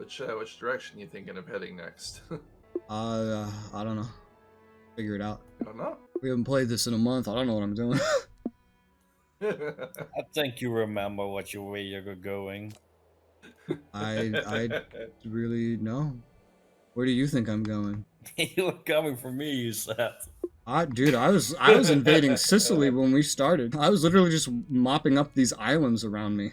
Which direction you thinking of heading next? I don't know. Figure it out. I don't know. We haven't played this in a month. I don't know what I'm doing. I think you remember where you're going. I really know. Where do you think I'm going? You were coming for me, you said. Dude, I was invading Sicily when we started. I was literally just mopping up these islands around me.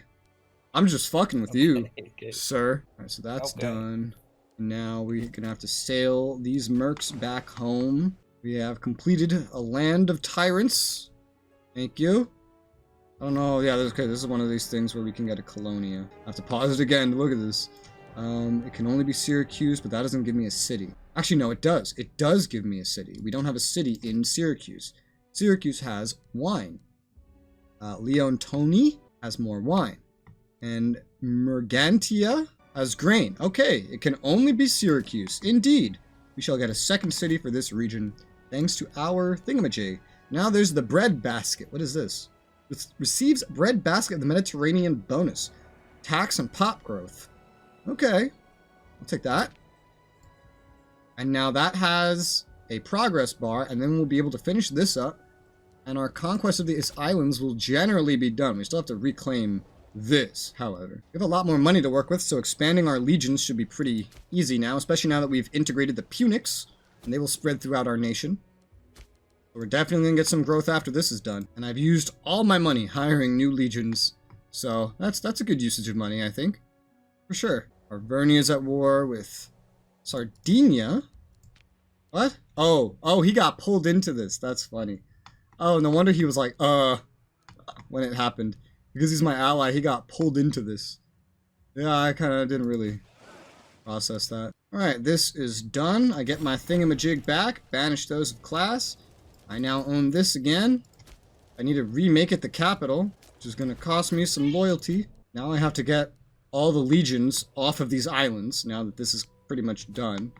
I'm just fucking with you, sir. Alright, so that's done. Now we're gonna have to sail these mercs back home. We have completed a land of tyrants. Thank you. I don't know. Yeah, okay, this is one of these things where we can get a colonia. I have to pause it again to look at this. It can only be Syracuse, but that doesn't give me a city. Actually, no, it does. It does give me a city. We don't have a city in Syracuse. Syracuse has wine. Leontoni has more wine. And Mergantia has grain. Okay, it can only be Syracuse. Indeed. We shall get a second city for this region, thanks to our thingamajig. Now there's the bread basket. What is this? It receives bread basket of the Mediterranean bonus. Tax and pop growth. Okay, I'll take that. And now that has a progress bar, and then we'll be able to finish this up, and our conquest of these islands will generally be done. We still have to reclaim this, however. We have a lot more money to work with, so expanding our legions should be pretty easy now, especially now that we've integrated the Punics, and they will spread throughout our nation. So we're definitely going to get some growth after this is done. And I've used all my money hiring new legions, so that's a good usage of money, I think. For sure. Arvernia's at war with Sardinia. What? Oh, he got pulled into this. That's funny. Oh, no wonder he was like, when it happened. Because he's my ally, he got pulled into this. Yeah, I kind of didn't really process that. Alright, this is done. I get my thingamajig back. Banish those of class. I now own this again. I need to remake it the capital, which is going to cost me some loyalty. Now I have to get all the legions off of these islands, now that this is pretty much done.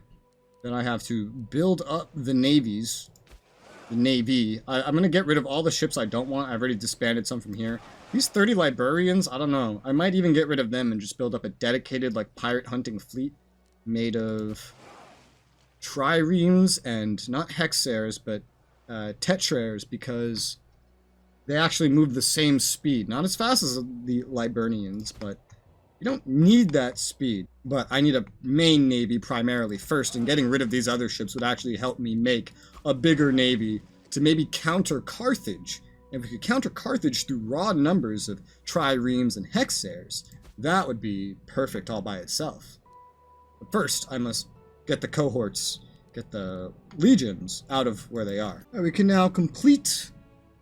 Then I have to build up the navies. The navy. I'm going to get rid of all the ships I don't want. I've already disbanded some from here. These 30 librarians, I don't know. I might even get rid of them and just build up a dedicated, like, pirate hunting fleet made of triremes and not hexares, but tetrares, because they actually move the same speed. Not as fast as the Liburnians, but you don't need that speed. But I need a main navy primarily first, and getting rid of these other ships would actually help me make a bigger navy to maybe counter Carthage. If we could counter Carthage through raw numbers of triremes and hexares, that would be perfect all by itself. But first, I must get the cohorts, get the legions out of where they are. We can now complete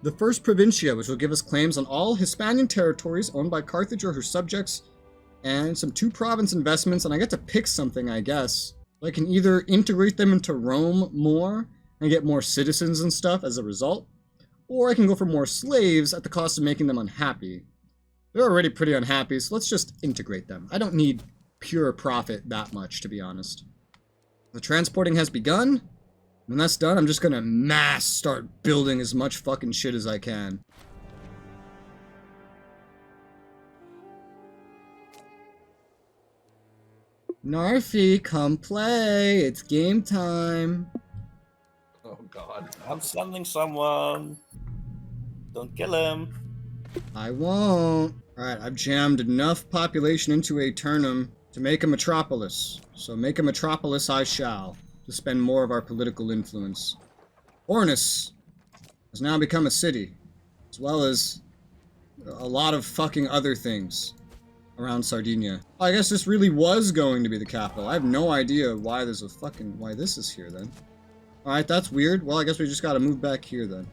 the first provincia, which will give us claims on all Hispanian territories owned by Carthage or her subjects, and some 2 province investments, and I get to pick something, I guess. I can either integrate them into Rome more and get more citizens and stuff as a result, or I can go for more slaves at the cost of making them unhappy. They're already pretty unhappy, so let's just integrate them. I don't need pure profit that much, to be honest. The transporting has begun. When that's done, I'm just gonna mass start building as much fucking shit as I can. Narfi, come play. It's game time. Oh god. I'm sending someone. Don't kill him. I won't. Alright, I've jammed enough population into Aeternum to make a metropolis. So make a metropolis I shall, to spend more of our political influence. Ornis has now become a city, as well as a lot of fucking other things around Sardinia. I guess this really was going to be the capital. I have no idea why this is here then. Alright, that's weird. Well, I guess we just gotta move back here then.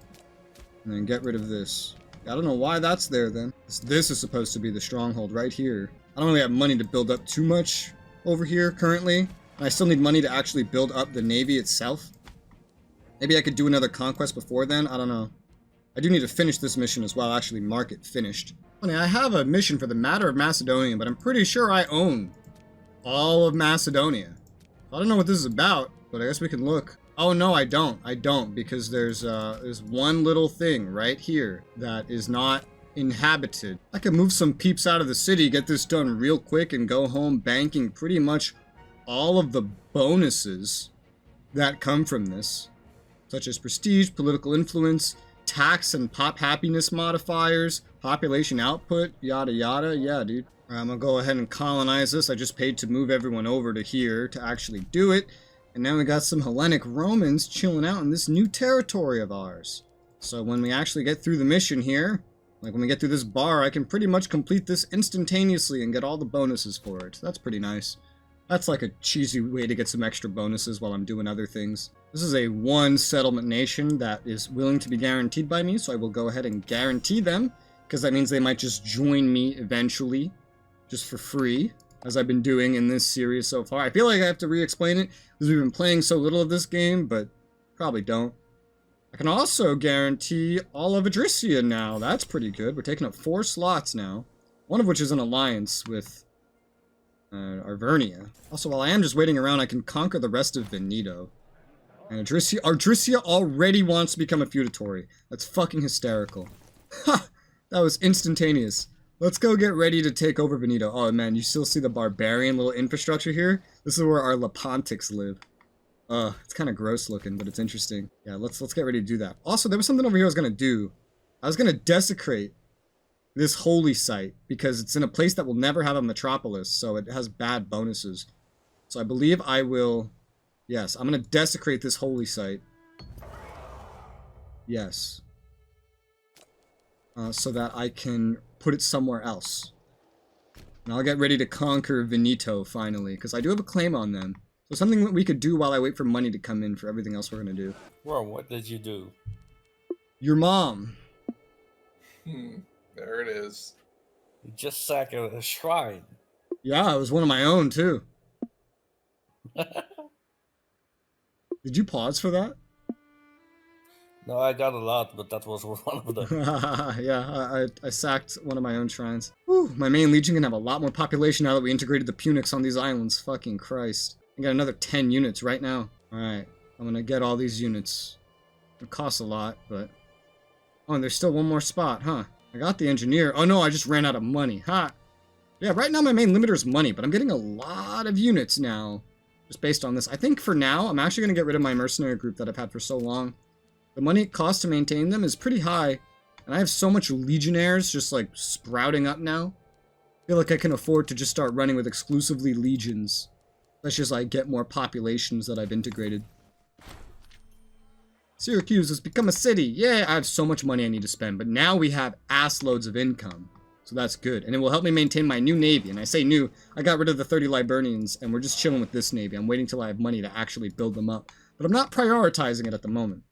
And then get rid of this. I don't know why that's there then. This is supposed to be the stronghold right here. I don't really have money to build up too much over here currently. And I still need money to actually build up the navy itself. Maybe I could do another conquest before then. I don't know. I do need to finish this mission as well. Actually mark it finished. Funny, I have a mission for the matter of Macedonia, but I'm pretty sure I own all of Macedonia. I don't know what this is about, but I guess we can look. Oh no, I don't. I don't, because there's one little thing right here that is not inhabited. I can move some peeps out of the city, get this done real quick, and go home banking pretty much all of the bonuses that come from this, such as prestige, political influence, tax and pop happiness modifiers, population output, yada yada. Yeah, dude. I'm gonna go ahead and colonize this. I just paid to move everyone over to here to actually do it. And now we got some Hellenic Romans chilling out in this new territory of ours. So when we actually get through the mission here, like when we get through this bar, I can pretty much complete this instantaneously and get all the bonuses for it. That's pretty nice. That's like a cheesy way to get some extra bonuses while I'm doing other things. This is a one settlement nation that is willing to be guaranteed by me, so I will go ahead and guarantee them, because that means they might just join me eventually, just for free, as I've been doing in this series so far. I feel like I have to re-explain it, because we've been playing so little of this game, but probably don't. I can also guarantee all of Adrissia now. That's pretty good. We're taking up 4 slots now, one of which is an alliance with Arvernia. Also, while I am just waiting around, I can conquer the rest of Veneto. And Adrissia already wants to become a feudatory. That's fucking hysterical. Ha! That was instantaneous. Let's go get ready to take over Veneto. Oh man, you still see the barbarian little infrastructure here? This is where our Lepontics live. It's kind of gross looking, but it's interesting. Yeah, let's get ready to do that. Also, there was something over here I was gonna do. I was gonna desecrate this holy site because it's in a place that will never have a metropolis, so it has bad bonuses. So I believe I will... Yes, I'm gonna desecrate this holy site. Yes. So that I can put it somewhere else. And I'll get ready to conquer Veneto finally, because I do have a claim on them. So something that we could do while I wait for money to come in for everything else we're gonna do. Well, what did you do? Your mom. There it is. You just sacked a shrine. Yeah, it was one of my own too. Did you pause for that? No, I got a lot, but that was one of them. Yeah, I sacked one of my own shrines. Whew, my main legion can have a lot more population now that we integrated the Punics on these islands. Fucking Christ. I got another 10 units right now. Alright, I'm gonna get all these units. It costs a lot, but... Oh, and there's still one more spot, huh? I got the engineer. Oh no, I just ran out of money. Ha! Yeah, right now my main limiter is money, but I'm getting a lot of units now. Just based on this. I think for now, I'm actually gonna get rid of my mercenary group that I've had for so long. The money it costs to maintain them is pretty high, and I have so much legionnaires just like sprouting up now. I feel like I can afford to just start running with exclusively legions. Let's just like get more populations that I've integrated. Syracuse has become a city. Yeah, I have so much money I need to spend, but now we have ass loads of income. So that's good, and it will help me maintain my new navy. And I say new, I got rid of the 30 Liburnians, and we're just chilling with this navy. I'm waiting till I have money to actually build them up, but I'm not prioritizing it at the moment.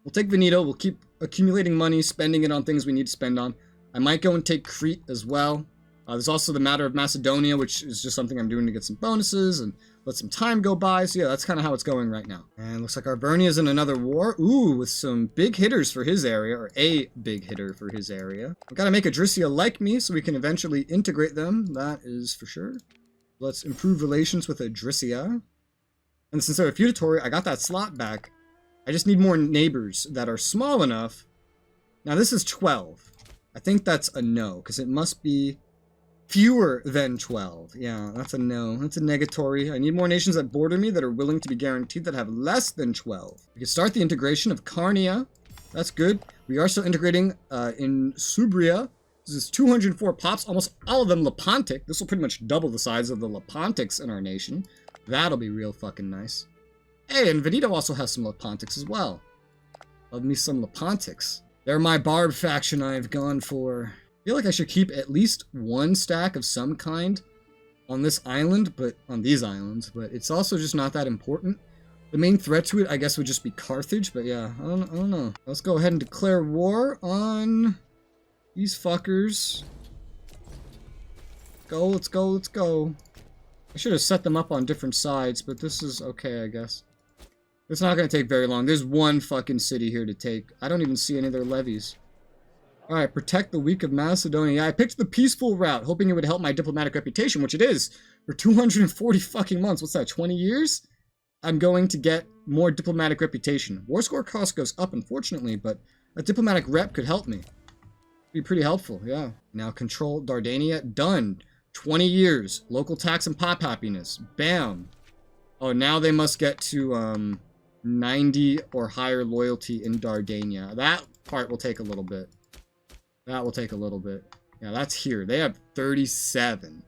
We'll take Veneto, we'll keep accumulating money, spending it on things we need to spend on. I might go and take Crete as well. There's also the matter of Macedonia, which is just something I'm doing to get some bonuses and let some time go by. So yeah, that's kind of how it's going right now. And looks like Arvernia's in another war. Ooh, with some big hitters for his area, or a big hitter for his area. I've got to make Adrissia like me so we can eventually integrate them. That is for sure. Let's improve relations with Adrissia. And since they're a feudatory, I got that slot back. I just need more neighbors that are small enough. Now this is 12. I think that's a no, because it must be fewer than 12. Yeah, that's a no. That's a negatory. I need more nations that border me that are willing to be guaranteed that have less than 12. We can start the integration of Carnia. That's good. We are still integrating in Subria. This is 204 pops, almost all of them Lepontic. This will pretty much double the size of the Lepontics in our nation. That'll be real fucking nice. Hey, and Veneto also has some Lepontics as well. Love me some Lepontics. They're my barb faction I've gone for. I feel like I should keep at least one stack of some kind on this island, but on these islands, but it's also just not that important. The main threat to it, I guess, would just be Carthage, but yeah, I don't know. Let's go ahead and declare war on these fuckers. Go, let's go, let's go. I should have set them up on different sides, but this is okay, I guess. It's not going to take very long. There's one fucking city here to take. I don't even see any of their levies. Alright, protect the weak of Macedonia. Yeah, I picked the peaceful route, hoping it would help my diplomatic reputation, which it is. For 240 fucking months. What's that, 20 years? I'm going to get more diplomatic reputation. War score cost goes up, unfortunately, but a diplomatic rep could help me. Be pretty helpful, yeah. Now control Dardania, done. 20 years, local tax and pop happiness, bam. Oh, now they must get to 90 or higher loyalty in Dardania. That part will take a little bit. That will take a little bit. Yeah, that's here. They have 37.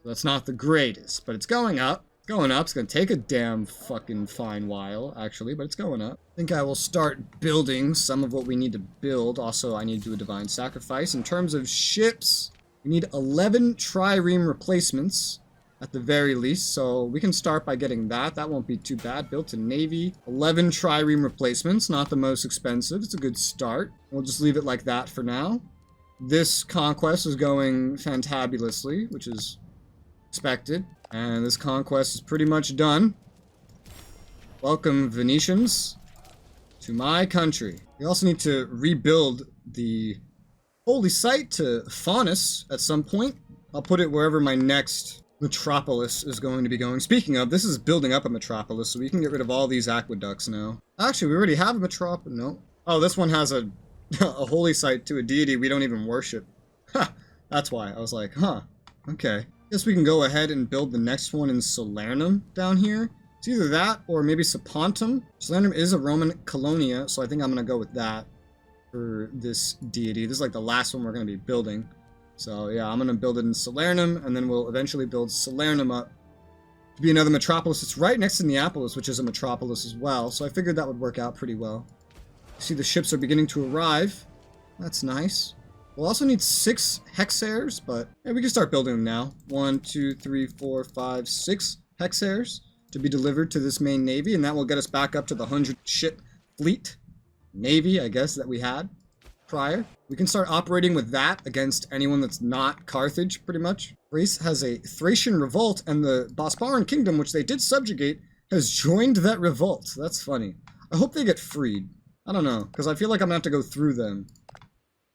So that's not the greatest, but it's going up. It's going up. It's going to take a damn fucking fine while, actually, but it's going up. I think I will start building some of what we need to build. Also, I need to do a divine sacrifice. In terms of ships, we need 11 trireme replacements at the very least, so we can start by getting that. That won't be too bad. Built a navy. 11 trireme replacements, not the most expensive. It's a good start. We'll just leave it like that for now. This conquest is going fantabulously, which is expected. And this conquest is pretty much done. Welcome, Venetians, to my country. We also need to rebuild the holy site to Faunus at some point. I'll put it wherever my next metropolis is going to be going. Speaking of, this is building up a metropolis, so we can get rid of all these aqueducts now. Actually, we already have a metropolis. No. Oh, this one has a holy site to a deity we don't even worship. Ha! That's why. I was like, huh. Okay. Guess we can go ahead and build the next one in Salernum down here. It's either that or maybe Sapontum. Salernum is a Roman colonia, so I think I'm going to go with that for this deity. This is like the last one we're going to be building. So yeah, I'm going to build it in Salernum, and then we'll eventually build Salernum up to be another metropolis. It's right next to Neapolis, which is a metropolis as well, so I figured that would work out pretty well. See, the ships are beginning to arrive. That's nice. We'll also need 6 hexares, but yeah, we can start building them now. 1, 2, 3, 4, 5, 6 hexares to be delivered to this main navy, and that will get us back up to the 100-ship fleet navy, I guess, that we had prior. We can start operating with that against anyone that's not Carthage, pretty much. Thrace has a Thracian revolt, and the Bosporan kingdom, which they did subjugate, has joined that revolt. That's funny. I hope they get freed. I don't know, because I feel like I'm going to have to go through them.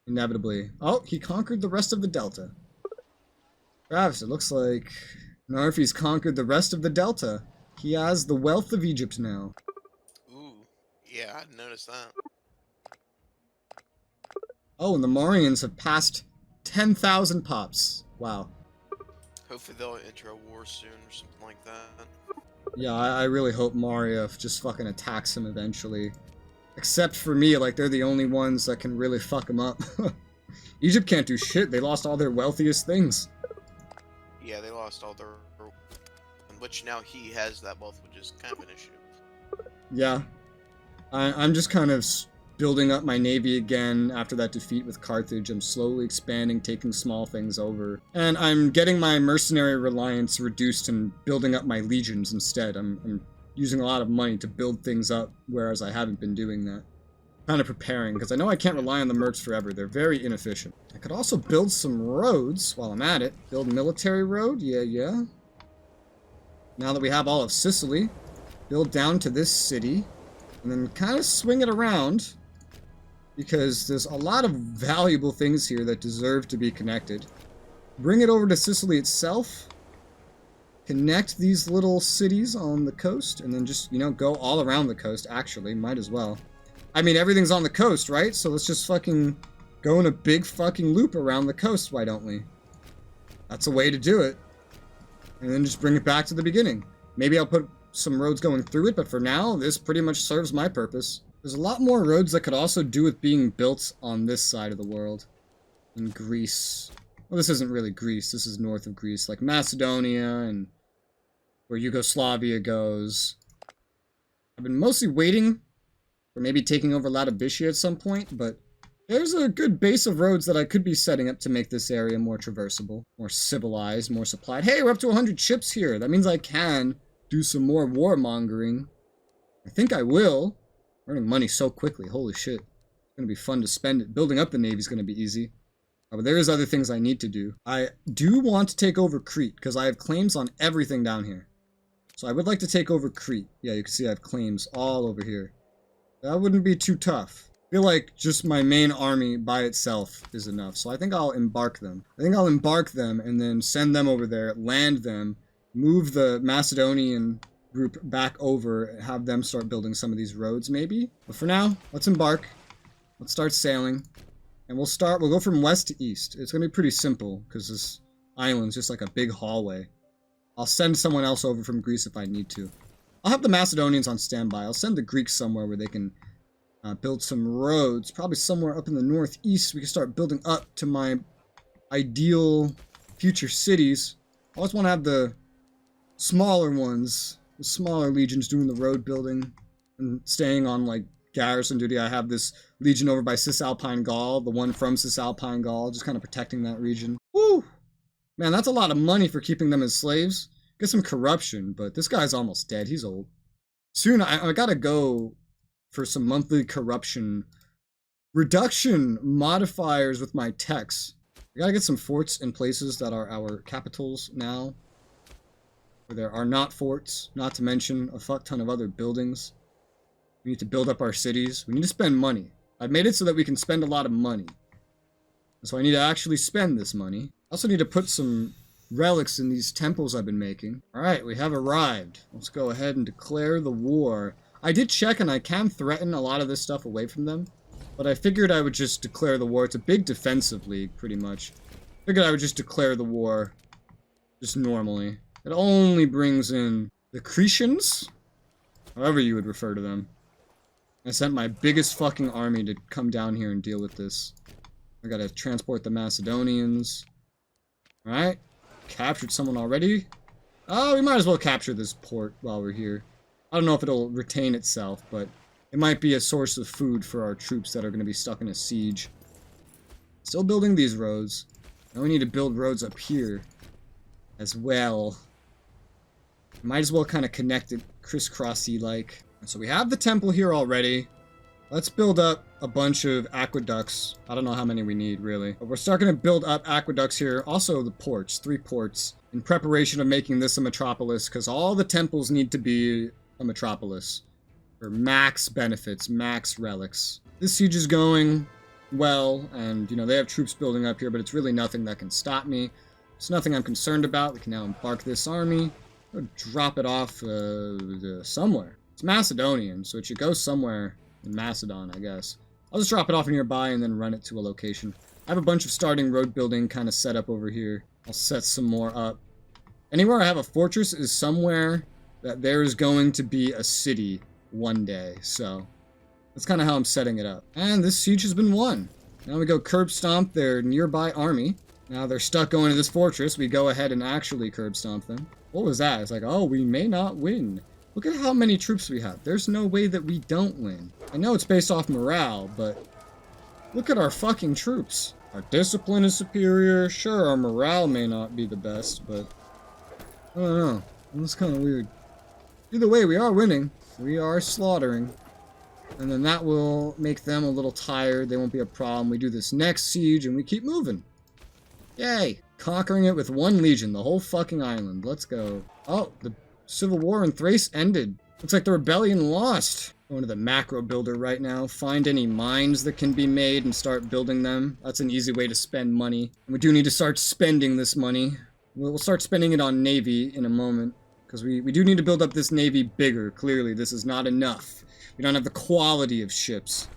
Inevitably. Oh, he conquered the rest of the Delta. Travis, it looks like Narfi's conquered the rest of the Delta. He has the wealth of Egypt now. Ooh, yeah, I noticed that. Oh, and the Marians have passed 10,000 pops. Wow. Hopefully they'll enter a war soon or something like that. Yeah, I really hope Maria just fucking attacks him eventually. Except for me, like, they're the only ones that can really fuck him up. Egypt can't do shit. They lost all their wealthiest things. Yeah, they lost all their... Which now he has that wealth, which is kind of an issue. Yeah. I'm just kind of building up my navy again after that defeat with Carthage. I'm slowly expanding, taking small things over. And I'm getting my mercenary reliance reduced and building up my legions instead. I'm using a lot of money to build things up, whereas I haven't been doing that. Kind of preparing, because I know I can't rely on the mercs forever. They're very inefficient. I could also build some roads while I'm at it. Build military road, yeah. Now that we have all of Sicily, build down to this city, and then kind of swing it around, because there's a lot of valuable things here that deserve to be connected. Bring it over to Sicily itself, connect these little cities on the coast, and then just, you know, go all around the coast, actually. Might as well. I mean, everything's on the coast, right? So let's just fucking go in a big fucking loop around the coast, why don't we? That's a way to do it. And then just bring it back to the beginning. Maybe I'll put some roads going through it, but for now, this pretty much serves my purpose. There's a lot more roads that could also do with being built on this side of the world. In Greece. Well, this isn't really Greece. This is north of Greece. Like Macedonia and where Yugoslavia goes. I've been mostly waiting for maybe taking over Laodicea at some point, but there's a good base of roads that I could be setting up to make this area more traversable, more civilized, more supplied. Hey, we're up to 100 ships here. That means I can do some more warmongering. I think I will. Earning money so quickly. Holy shit. It's going to be fun to spend it. Building up the navy is going to be easy. But there is other things I need to do. I do want to take over Crete, because I have claims on everything down here. So I would like to take over Crete. Yeah, you can see I have claims all over here. That wouldn't be too tough. I feel like just my main army by itself is enough. So I think I'll embark them. And then send them over there, land them, move the Macedonian group back over, have them start building some of these roads maybe. But for now, let's embark. Let's start sailing. And we'll go from west to east. It's going to be pretty simple because this island's just like a big hallway. I'll send someone else over from Greece if I need to. I'll have the Macedonians on standby. I'll send the Greeks somewhere where they can build some roads. Probably somewhere up in the northeast. We can start building up to my ideal future cities. I always want to have the smaller ones, the smaller legions doing the road building and staying on like garrison duty. I have this legion over by Cisalpine Gaul, the one from Cisalpine Gaul, just kind of protecting that region. Woo! Man, that's a lot of money for keeping them as slaves. Get some corruption, but this guy's almost dead. He's old. Soon, I gotta go for some monthly corruption reduction modifiers with my techs. I gotta get some forts in places that are our capitals now, where there are not forts, not to mention a fuck ton of other buildings. We need to build up our cities. We need to spend money. I've made it so that we can spend a lot of money. So I need to actually spend this money. I also need to put some relics in these temples I've been making. Alright, we have arrived. Let's go ahead and declare the war. I did check and I can threaten a lot of this stuff away from them. But I figured I would just declare the war. It's a big defensive league, pretty much. Figured I would just declare the war. Just normally. It only brings in the Cretians? However you would refer to them. I sent my biggest fucking army to come down here and deal with this. I gotta transport the Macedonians. Alright. Captured someone already. Oh, we might as well capture this port while we're here. I don't know if it'll retain itself, but it might be a source of food for our troops that are going to be stuck in a siege. Still building these roads. Now we need to build roads up here as well. Might as well kind of connect it crisscrossy like. So we have the temple here already. Let's build up a bunch of aqueducts. I don't know how many we need, really. But we're starting to build up aqueducts here. Also the ports, 3 ports, in preparation of making this a metropolis, because all the temples need to be a metropolis. For max benefits, max relics. This siege is going well, and, you know, they have troops building up here, but it's really nothing that can stop me. It's nothing I'm concerned about. We can now embark this army. Or drop it off somewhere. It's Macedonian, so it should go somewhere in Macedon, I guess. I'll just drop it off nearby and then run it to a location. I have a bunch of starting road building kind of set up over here. I'll set some more up. Anywhere I have a fortress is somewhere that there is going to be a city one day, so that's kind of how I'm setting it up. And this siege has been won. Now we go curb stomp their nearby army. Now they're stuck going to this fortress. We go ahead and actually curb stomp them. What was that? It's like, oh, we may not win. Look at how many troops we have. There's no way that we don't win. I know it's based off morale, but look at our fucking troops. Our discipline is superior. Sure, our morale may not be the best, but I don't know. That's kind of weird. Either way, we are winning. We are slaughtering. And then that will make them a little tired. They won't be a problem. We do this next siege and we keep moving. Yay! Conquering it with 1 legion, the whole fucking island. Let's go. Oh, the civil war in Thrace ended. Looks like the rebellion lost. Going to the macro builder right now. Find any mines that can be made and start building them. That's an easy way to spend money. And we do need to start spending this money. We'll start spending it on Navy in a moment. Because we do need to build up this Navy bigger. Clearly, this is not enough. We don't have the quality of ships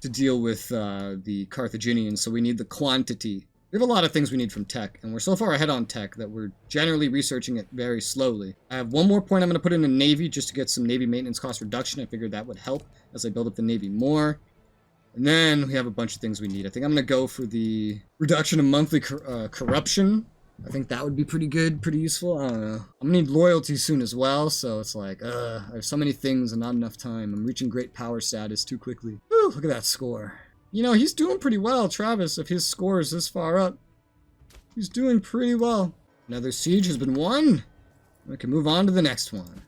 to deal with the Carthaginians, so we need the quantity. We have a lot of things we need from tech, and we're so far ahead on tech that we're generally researching it very slowly. I have one more point I'm going to put in a Navy just to get some Navy maintenance cost reduction. I figured that would help as I build up the Navy more. And then we have a bunch of things we need. I think I'm going to go for the reduction of monthly corruption. I think that would be pretty good, pretty useful. I don't know. I'm going to need loyalty soon as well, so it's like, I have so many things and not enough time. I'm reaching great power status too quickly. Whew, look at that score. You know, he's doing pretty well, Travis, if his score is this far up. He's doing pretty well. Another siege has been won. We can move on to the next one.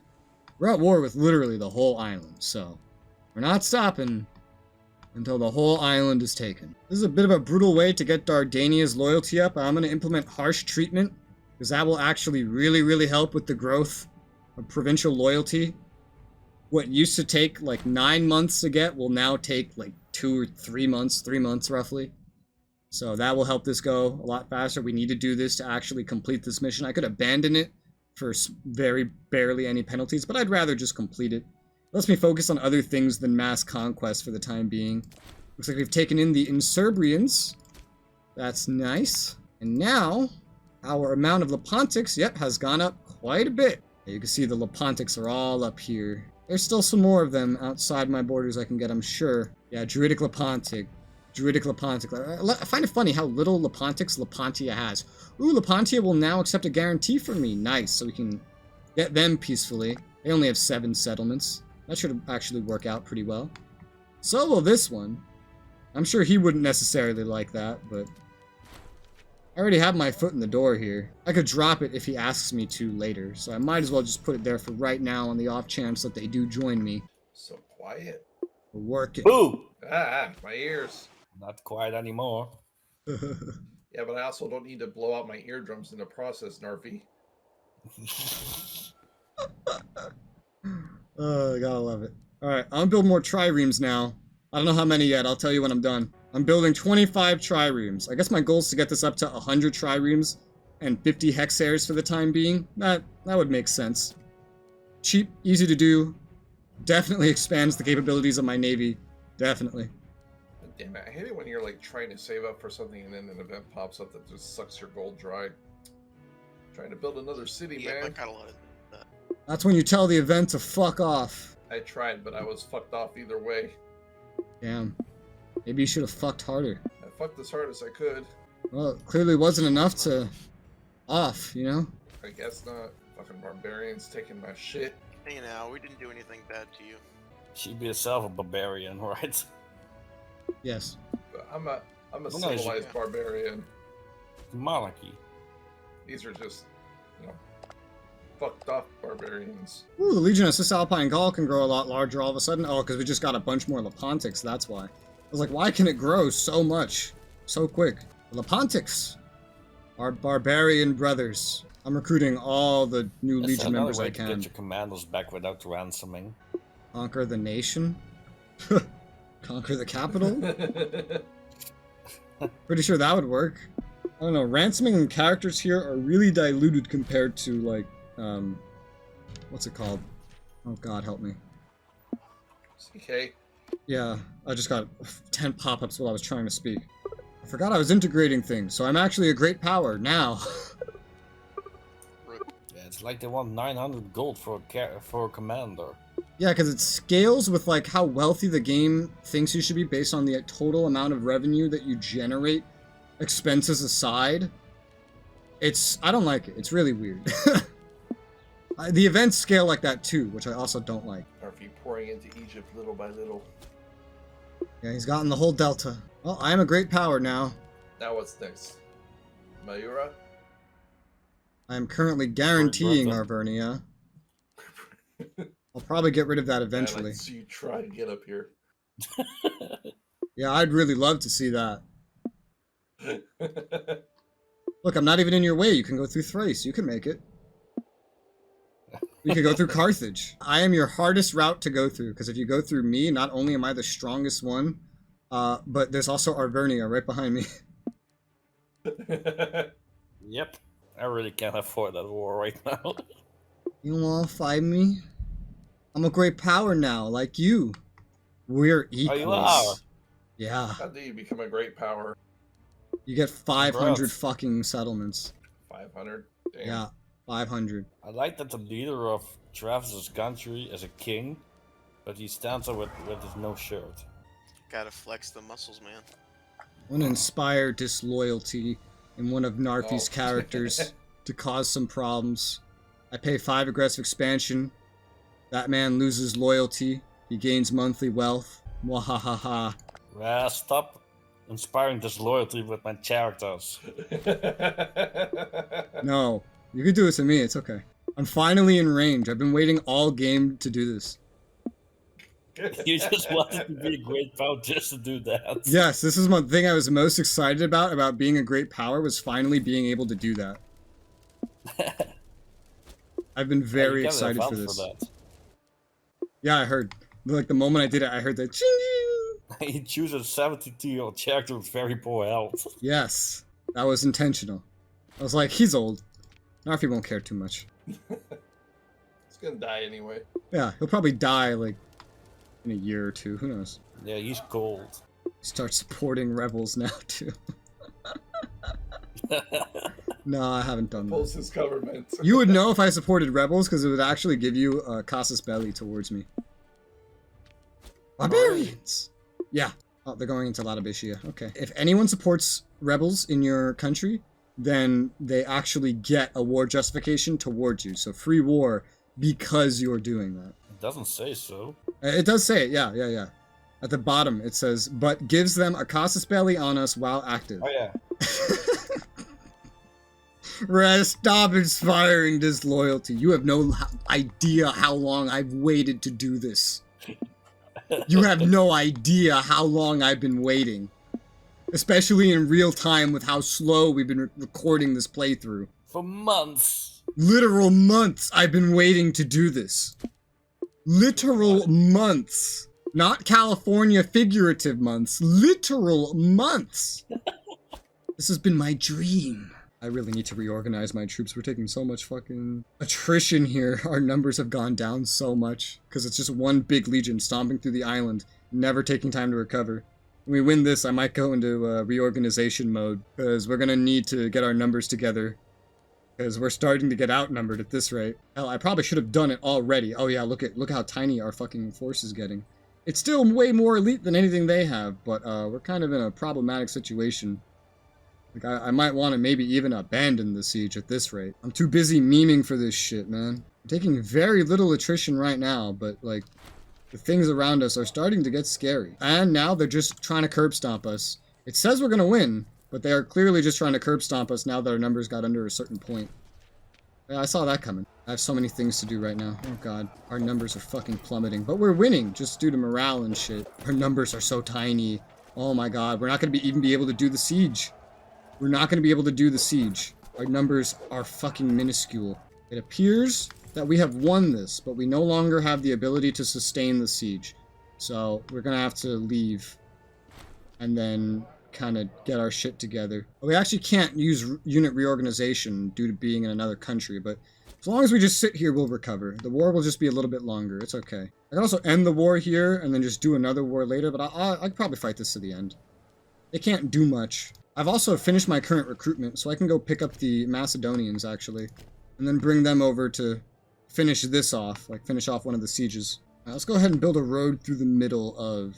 We're at war with literally the whole island, so we're not stopping until the whole island is taken. This is a bit of a brutal way to get Dardania's loyalty up. I'm going to implement harsh treatment, because that will actually really help with the growth of provincial loyalty. What used to take like 9 months to get will now take like 2 or 3 months, 3 months roughly. So that will help this go a lot faster. We need to do this to actually complete this mission. I could abandon it for very barely any penalties, but I'd rather just complete it. It lets me focus on other things than mass conquest for the time being. Looks like we've taken in the Insurbrians. That's nice. And now, our amount of Lepontics, yep, has gone up quite a bit. You can see the Lepontics are all up here. There's still some more of them outside my borders I can get, I'm sure. Yeah, Druidic Lepontic. Druidic Lepontic. I find it funny how little Lepontics Lepontia has. Ooh, Lepontia will now accept a guarantee from me. Nice, so we can get them peacefully. They only have 7 settlements. That should actually work out pretty well. So will this one. I'm sure he wouldn't necessarily like that, but I already have my foot in the door here. I could drop it if he asks me to later, so I might as well just put it there for right now on the off chance that they do join me. So quiet. We're working. Boo! My ears. Not quiet anymore. Yeah, but I also don't need to blow out my eardrums in the process, Narfi. Oh, I gotta love it. Alright, I'm gonna build more triremes now. I don't know how many yet, I'll tell you when I'm done. I'm building 25 triremes. I guess my goal is to get this up to 100 triremes and 50 hexares for the time being. That would make sense. Cheap, easy to do. Definitely expands the capabilities of my navy. Definitely. Damn it, I hate it when you're like trying to save up for something and then an event pops up that just sucks your gold dry. Trying to build another city, Yeah, I man. got a lot of that. That's when you tell the event to fuck off. I tried, but I was fucked off either way. Damn. Maybe you should have fucked harder. I fucked as hard as I could. Well, it clearly wasn't enough to off, you know? I guess not. Fucking barbarians taking my shit. Hey now, we didn't do anything bad to you. She'd be herself a barbarian, right? Yes. But I'm a no, civilized yeah. barbarian. Monarchy. These are just, you know, fucked off barbarians. Ooh, the Legion of Cisalpine Gaul can grow a lot larger all of a sudden. Oh, because we just got a bunch more Lepontics, that's why. I was like, why can it grow so much? So quick. The Lepontics. Our barbarian brothers. I'm recruiting all the new That's Legion another members way I to can. get your commandos back without ransoming. Conquer the nation? Conquer the capital? Pretty sure that would work. I don't know, ransoming and characters here are really diluted compared to, like, what's it called? Oh god, help me. CK. Yeah, I just got 10 pop-ups while I was trying to speak. I forgot I was integrating things, so I'm actually a great power now. Yeah, it's like they want 900 gold for a commander. Yeah, because it scales with like how wealthy the game thinks you should be based on the total amount of revenue that you generate, expenses aside. I don't like it. It's really weird. The events scale like that too, which I also don't like. Or if you're pouring into Egypt little by little. Yeah, he's gotten the whole delta. Well, I am a great power now. Now what's next? Mayura? I am currently guaranteeing Brother. Arvernia. I'll probably get rid of that I'd eventually. like to see you try to get up here. Yeah, I'd really love to see that. Look, I'm not even in your way. You can go through Thrace. You can make it. We could go through Carthage. I am your hardest route to go through, because if you go through me, not only am I the strongest one, but there's also Arvernia right behind me. Yep. I really can't afford that war right now. You wanna fight me? I'm a great power now, like you. We're equals. you are? Yeah. How do you become a great power? You get 500 Congrats. fucking settlements. 500? Damn. Yeah, 500. I like that the leader of Travis's country is a king, but he stands up with his no shirt. Gotta flex the muscles, man. I want to inspire disloyalty in one of Narfi's Oh. characters to cause some problems. I pay 5 aggressive expansion. That man loses loyalty. He gains monthly wealth. Mwahahaha. Stop inspiring disloyalty with my characters. No, you can do it to me. It's okay. I'm finally in range. I've been waiting all game to do this. You just wanted to be a great power just to do that. Yes, this is one thing I was most excited about being a great power, was finally being able to do that. I've been very Yeah, you excited got for an this. event Yeah, I heard. Like, the moment I did it, I heard that ching! He chooses a 72-year-old character with very poor health. Yes, that was intentional. I was like, he's old. Narfi won't care too much. It's gonna die anyway. Yeah, he'll probably die, like, in a year or two. Who knows? Yeah, he's cold. Start supporting rebels now too. No, I haven't done that. Pulls his government. You would know if I supported rebels because it would actually give you a casus belli towards me. Barbarians! Yeah. Oh, they're going into Latabitia. Okay. If anyone supports rebels in your country, then they actually get a war justification towards you. So free war because you're doing that. It doesn't say so. It does say it, yeah. At the bottom it says, but gives them a casus belli on us while active. Oh yeah. Res, stop inspiring disloyalty. You have no idea how long I've waited to do this. You have no idea how long I've been waiting. Especially in real time with how slow we've been recording this playthrough. For months. Literal months I've been waiting to do this. Literal months. Not California figurative months. Literal months. This has been my dream. I really need to reorganize my troops. We're taking so much fucking attrition here. Our numbers have gone down so much. Because it's just one big legion stomping through the island. Never taking time to recover. When we win this, I might go into reorganization mode. Because we're going to need to get our numbers together. Because we're starting to get outnumbered at this rate. Hell, I probably should have done it already. Oh yeah, look how tiny our fucking force is getting. It's still way more elite than anything they have. But we're kind of in a problematic situation. Like, I might want to maybe even abandon the siege at this rate. I'm too busy memeing for this shit, man. I'm taking very little attrition right now, but, like, the things around us are starting to get scary. And now they're just trying to curb stomp us. It says we're gonna win, but they are clearly just trying to curb stomp us now that our numbers got under a certain point. Yeah, I saw that coming. I have so many things to do right now. Oh god, our numbers are fucking plummeting. But we're winning, just due to morale and shit. Our numbers are so tiny. Oh my god, we're not gonna even be able to do the siege. We're not going to be able to do the siege. Our numbers are fucking minuscule. It appears that we have won this, but we no longer have the ability to sustain the siege. So we're going to have to leave and then kind of get our shit together. We actually can't use unit reorganization due to being in another country, but as long as we just sit here, we'll recover. The war will just be a little bit longer. It's okay. I can also end the war here and then just do another war later, but I could probably fight this to the end. They can't do much. I've also finished my current recruitment, so I can go pick up the Macedonians, actually. And then bring them over to finish this off, like finish off one of the sieges. Now, let's go ahead and build a road through the middle of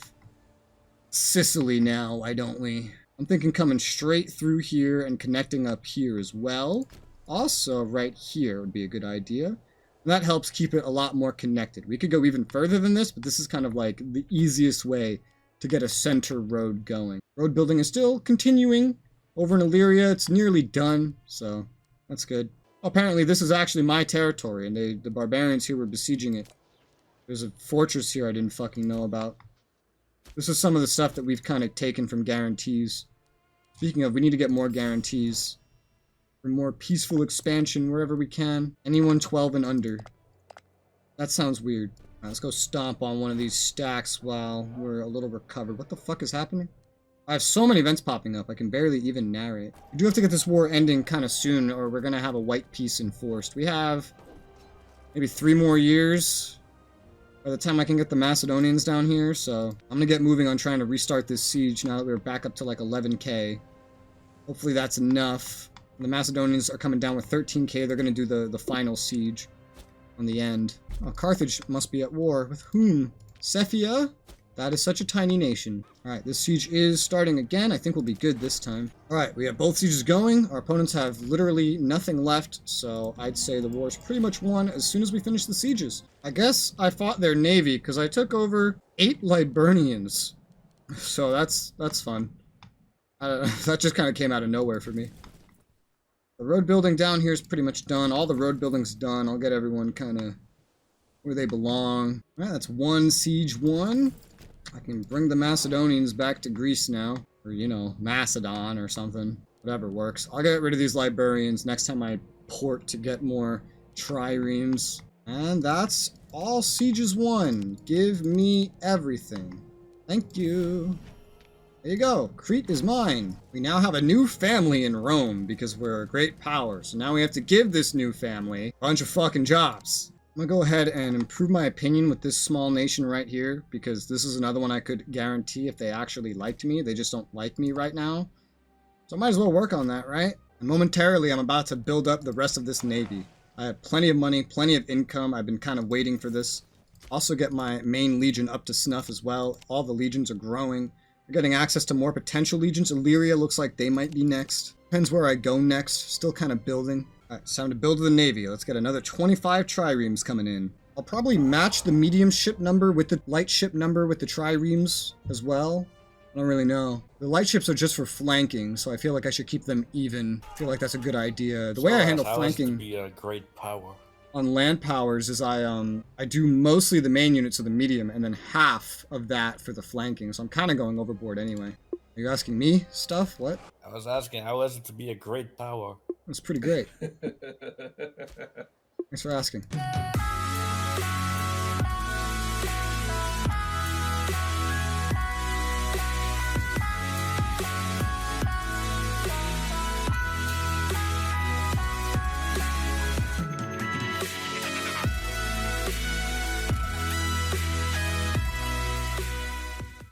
Sicily now, why don't we? I'm thinking coming straight through here and connecting up here as well. Also, right here would be a good idea. And that helps keep it a lot more connected. We could go even further than this, but this is kind of like the easiest way to get a center road going. Road building is still continuing over in Illyria. It's nearly done, so that's good. Apparently this is actually my territory, and the barbarians here were besieging it. There's a fortress here I didn't fucking know about. This is some of the stuff that we've kind of taken from guarantees. Speaking of, we need to get more guarantees. For more peaceful expansion wherever we can. Anyone 12 and under. That sounds weird. Let's go stomp on one of these stacks while we're a little recovered. What the fuck is happening? I have so many events popping up, I can barely even narrate. We do have to get this war ending kind of soon, or we're going to have a white peace enforced. We have maybe 3 more years by the time I can get the Macedonians down here, so I'm going to get moving on trying to restart this siege now that we're back up to like 11k. Hopefully that's enough. The Macedonians are coming down with 13k. They're going to do the final siege on the end. Oh, Carthage must be at war. With whom? Cephia? That is such a tiny nation. Alright, this siege is starting again. I think we'll be good this time. Alright, we have both sieges going. Our opponents have literally nothing left, so I'd say the war is pretty much won as soon as we finish the sieges. I guess I fought their navy because I took over 8 Liburnians. So that's fun. That just kind of came out of nowhere for me. The road building down here is pretty much done. All the road building's done. I'll get everyone kind of where they belong. Alright, that's 1 siege 1. I can bring the Macedonians back to Greece now. Or, you know, Macedon or something. Whatever works. I'll get rid of these Liburnians next time I port to get more triremes. And that's all sieges won. Give me everything. Thank you. There you go. Crete is mine. We now have a new family in Rome because we're a great power. So now we have to give this new family a bunch of fucking jobs. I'm gonna go ahead and improve my opinion with this small nation right here, because this is another one I could guarantee if they actually liked me. They just don't like me right now. So I might as well work on that, right? And momentarily, I'm about to build up the rest of this navy. I have plenty of money, plenty of income. I've been kind of waiting for this. Also get my main legion up to snuff as well. All the legions are growing. We're getting access to more potential legions. Illyria looks like they might be next. Depends where I go next. Still kind of building. Alright, it's time to build the navy. Let's get another 25 triremes coming in. I'll probably match the medium ship number with the light ship number with the triremes as well. I don't really know. The light ships are just for flanking, so I feel like I should keep them even. I feel like that's a good idea. The way I handle flanking to be a great power. on land powers is I do mostly the main units of the medium and then half of that for the flanking. So I'm kind of going overboard anyway. Are you asking me stuff? What? I was asking, how is it to be a great power? That's pretty great. Thanks for asking.